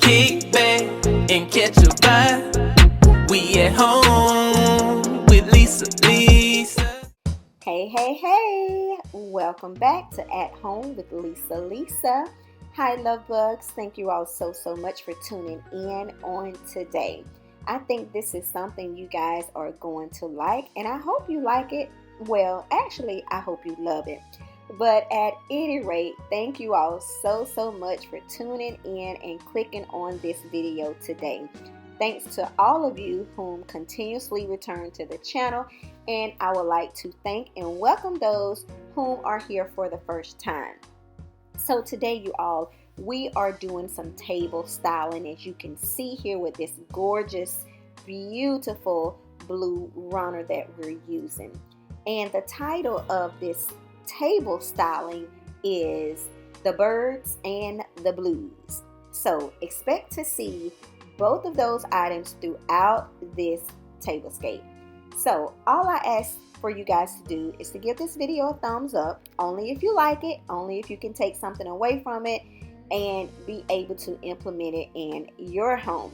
kick back and catch a vibe. We at home with Lisa. Hey, welcome back to At Home with Lisa. Hi love bugs, thank you all so much for tuning in on today. I think this is something you guys are going to like, and I hope you like it. Well, actually, I hope you love it. But at any rate, thank you all so much for tuning in and clicking on this video today. Thanks to all of you whom continuously return to the channel, and I would like to thank and welcome those whom are here for the first time. So today, you all, we are doing some table styling, as you can see here with this gorgeous, beautiful blue runner that we're using. And the title of this table styling is The Birds and the Blues. So expect to see both of those items throughout this tablescape. So all I ask for you guys to do is to give this video a thumbs up, only if you like it, only if you can take something away from it and be able to implement it in your home.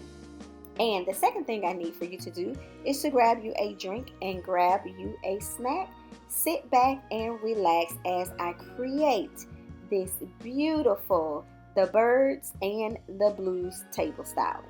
And the second thing I need for you to do is to grab you a drink and grab you a snack. Sit back and relax as I create this beautiful The Birds and the Blues table styling.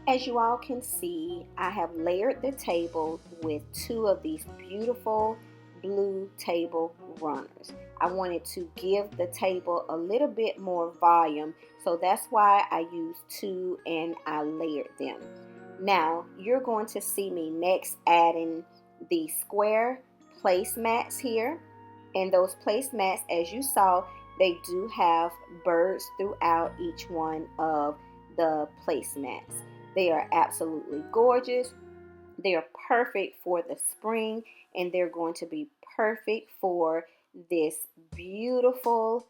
As you all can see, I have layered the table with two of these beautiful blue table runners. I wanted to give the table a little bit more volume, so that's why I used two and I layered them. Now, you're going to see me next adding the square placemats here. And those placemats, as you saw, they do have birds throughout each one of the placemats. They are absolutely gorgeous. They are perfect for the spring, and they're going to be perfect for this beautiful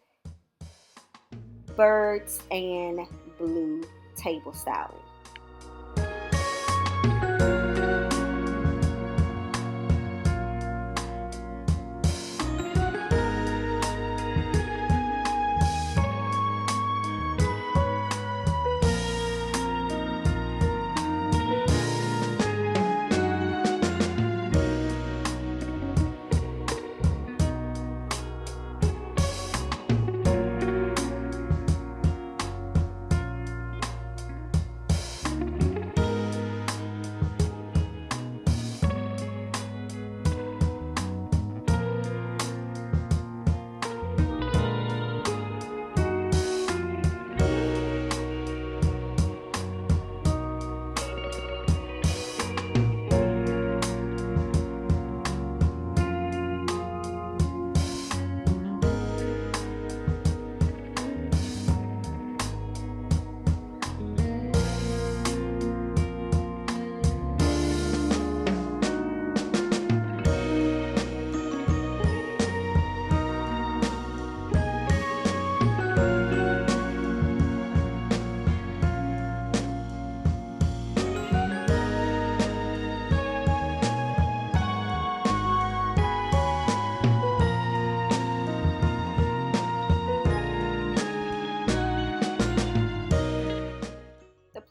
birds and blue table styling.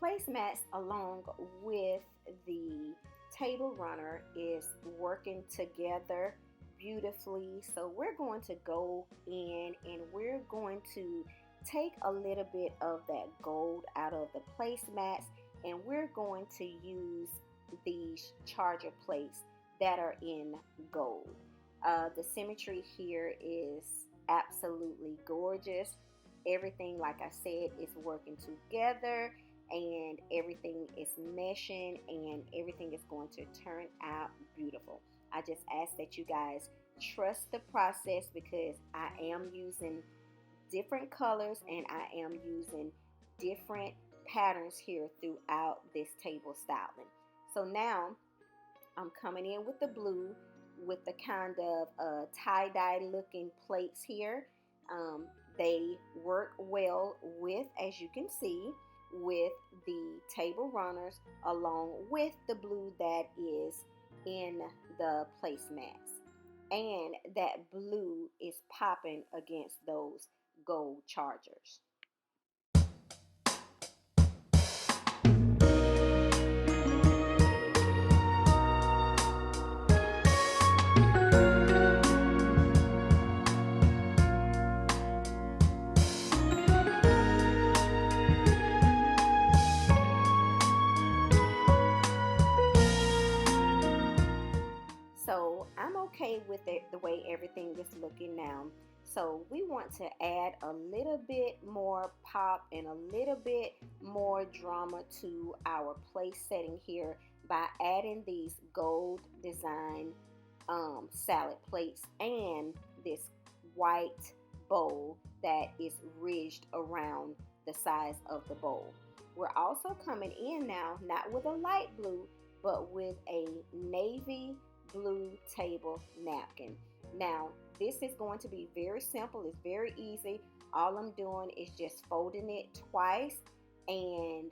Placemats along with the table runner is working together beautifully. So we're going to go in and we're going to take a little bit of that gold out of the placemats, and we're going to use these charger plates that are in gold. The symmetry here is absolutely gorgeous. everything, like I said, is working together and everything is meshing and everything is going to turn out beautiful. I just ask that you guys trust the process because I am using different colors and I am using different patterns here throughout this table styling. So now I'm coming in with the blue with the kind of tie-dye looking plates here. They work well with, as you can see, with the table runners along with the blue that is in the placemats. And that blue is popping against those gold chargers. So I'm okay with it the way everything is looking now. So we want to add a little bit more pop and a little bit more drama to our place setting here by adding these gold design salad plates and this white bowl that is ridged around the size of the bowl. We're also coming in now, not with a light blue, but with a navy blue table napkin. Now, this is going to be very simple. It's very easy. All I'm doing is just folding it twice, and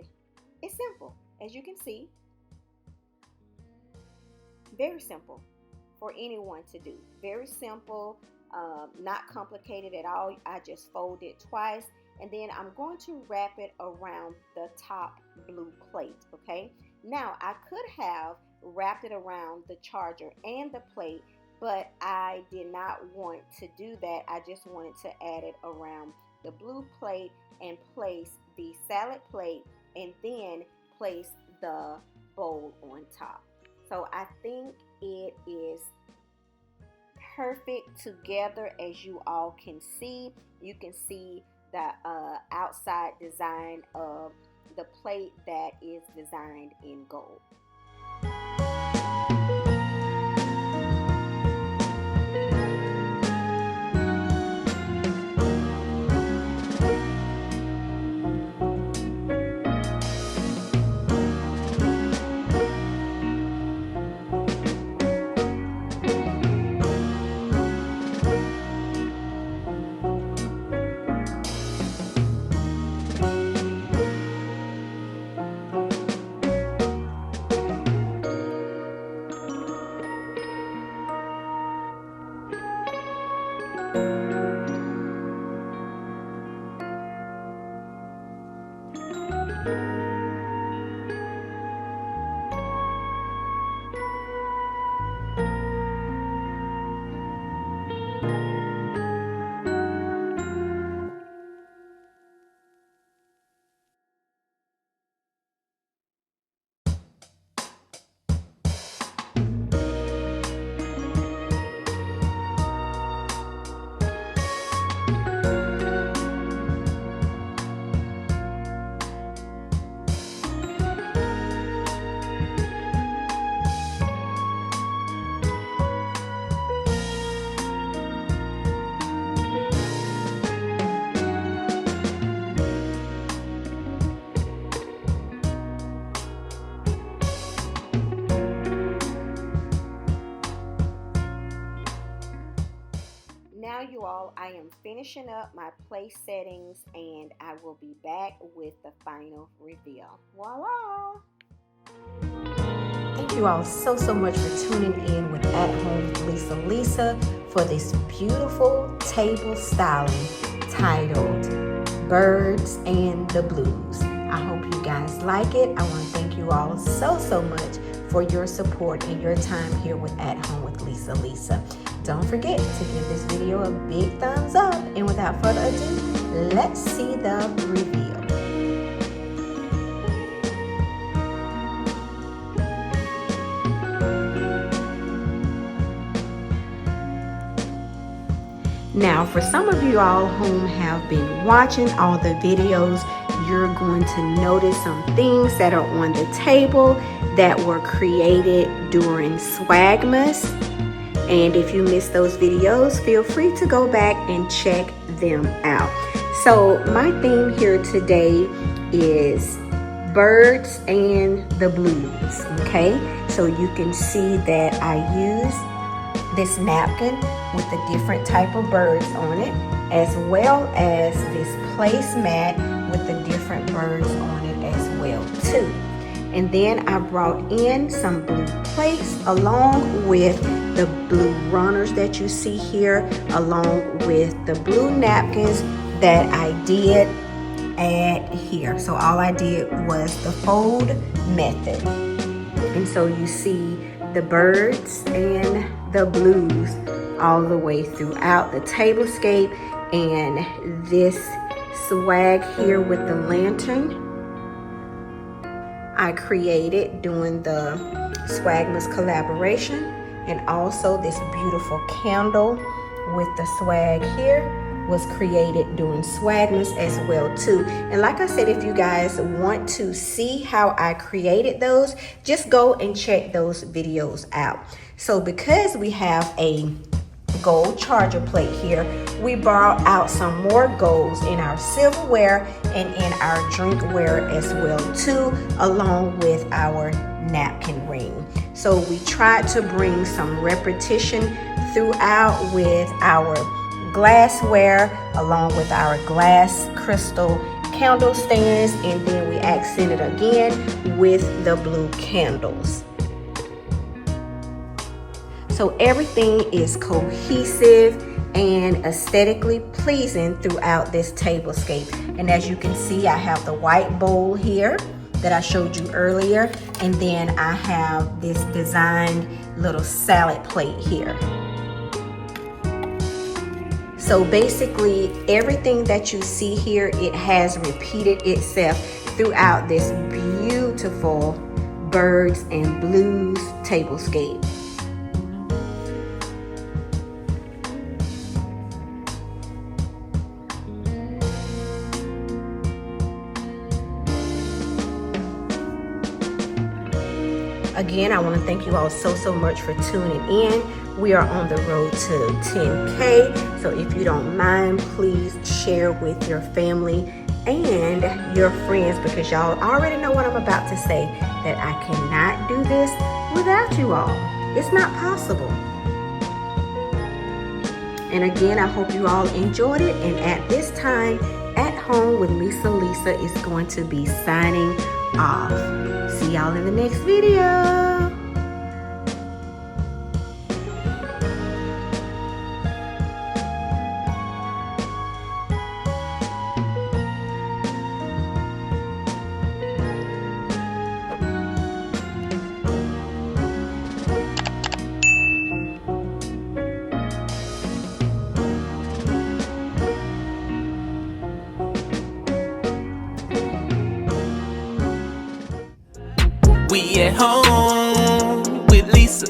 it's simple, as you can see. Very simple for anyone to do. Very simple, not complicated at all. I just fold it twice, and then I'm going to wrap it around the top blue plate, okay? Now, I could have wrapped it around the charger and the plate, but I did not want to do that. I just wanted to add it around the blue plate and place the salad plate and then place the bowl on top. So I think it is perfect together, as you all can see. You can see the outside design of the plate that is designed in gold. Now you all, I am finishing up my place settings and I will be back with the final reveal. Voila! Thank you all so much for tuning in with At Home with Lisa for this beautiful table styling titled Birds and the Blues. I hope you guys like it. I want to thank you all so much for your support and your time here with At Home with Lisa. Don't forget to give this video a big thumbs up, and without further ado, let's see the reveal. Now, for some of you all whom have been watching all the videos, you're going to notice some things that are on the table that were created during Swagmas. And if you missed those videos, feel free to go back and check them out. So my theme here today is birds and the blues, okay? So you can see that I use this napkin with the different type of birds on it, as well as this placemat with the different birds on it as well too. And then I brought in some blue plates along with the blue runners that you see here, along with the blue napkins that I did add here. So all I did was the fold method. And so you see the birds and the blues all the way throughout the tablescape, and this swag here with the lantern I created doing the Swagmas collaboration, and also this beautiful candle with the swag here was created during Swagmas as well too. And like I said, if you guys want to see how I created those, just go and check those videos out. So because we have a gold charger plate here, we borrowed out some more golds in our silverware and in our drinkware as well too, along with our napkin ring. So we tried to bring some repetition throughout with our glassware, along with our glass crystal candle stands, and then we accented again with the blue candles. So everything is cohesive and aesthetically pleasing throughout this tablescape. And as you can see, I have the white bowl here that I showed you earlier, and then I have this designed little salad plate here. So basically everything that you see here, it has repeated itself throughout this beautiful birds and blues tablescape. Again, I want to thank you all so much for tuning in. We are on the road to 10K. So if you don't mind, please share with your family and your friends, because y'all already know what I'm about to say, that I cannot do this without you all. It's not possible. And again, I hope you all enjoyed it. And at this time, At Home with Lisa is going to be signing off. See y'all in the next video. We at home with Lisa.